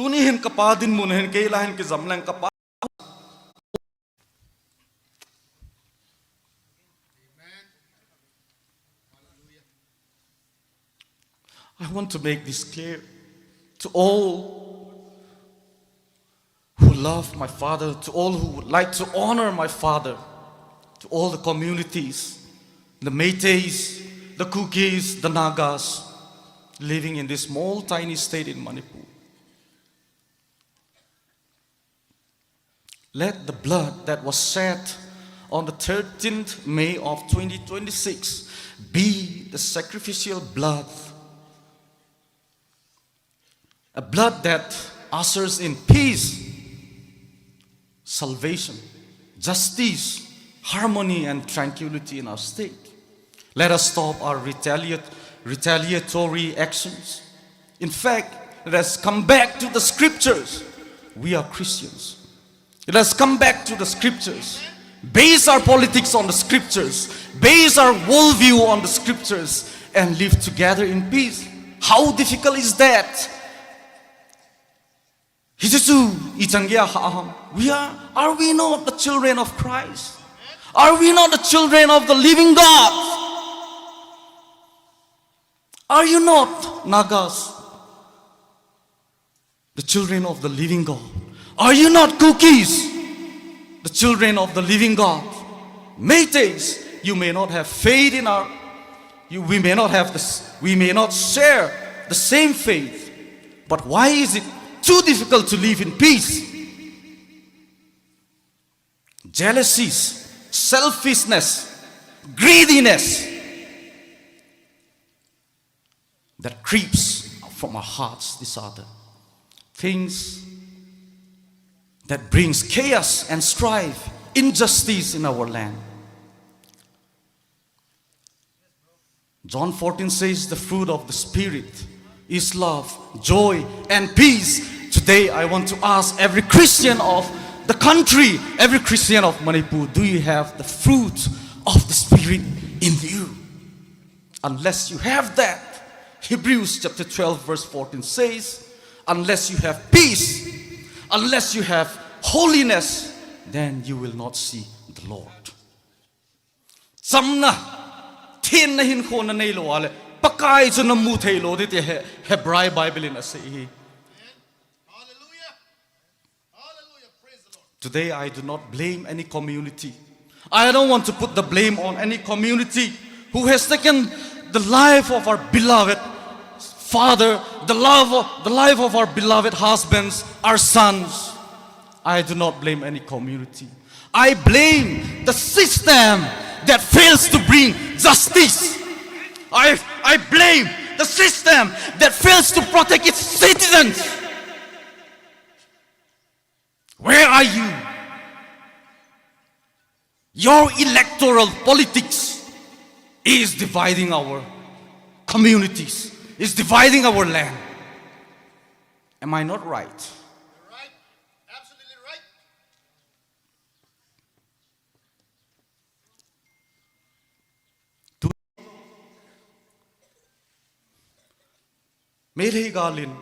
Tuni hin kapadin mun hin kailahin ke zamlang kapad. I want to make this clear to all who love my father, to all who would like to honor my father, to all the communities, the Métis, the Kukis, the Nagas, living in this small, tiny state in Manipur. Let the blood that was shed on the 13th May of 2026 be the sacrificial blood, a blood that ushers in peace, salvation, justice, harmony, and tranquility in our state. Let us stop our retaliatory actions. In fact, let us come back to the scriptures. We are Christians. Let us come back to the scriptures. Base our politics on the scriptures. Base our worldview on the scriptures and live together in peace. How difficult is that? Are we not the children of Christ? Are we not the children of the living God? Are you not, Nagas, the children of the living God? Are you not Kukis, the children of the living God? Métis, you may not have faith in we may not share the same faith, but why is it too difficult to live in peace? Jealousies, selfishness, greediness that creeps from our hearts, disorder, things that brings chaos and strife, injustice in our land. John 14 says the fruit of the Spirit is love, joy, and peace. Today I want to ask every Christian of the country, every Christian of Manipur, do you have the fruit of the Spirit in you? Unless you have that, Hebrews chapter 12 verse 14 says, unless you have peace, unless you have holiness, then you will not see the Lord. Samna thiên na hin khon na nei lo ale pakai chu na mu thei lo de te Hebrew Bible in ase hi. Today I do not blame any community. I don't want to put the blame on any community who has taken the life of our beloved father, the life of our beloved husbands, our sons. I do not blame any community. I blame the system that fails to bring justice. I blame the system that fails to protect its citizens. Where are you? Your electoral politics is dividing our communities, is dividing our land. Am I not right? You're right. Absolutely right. Mere galin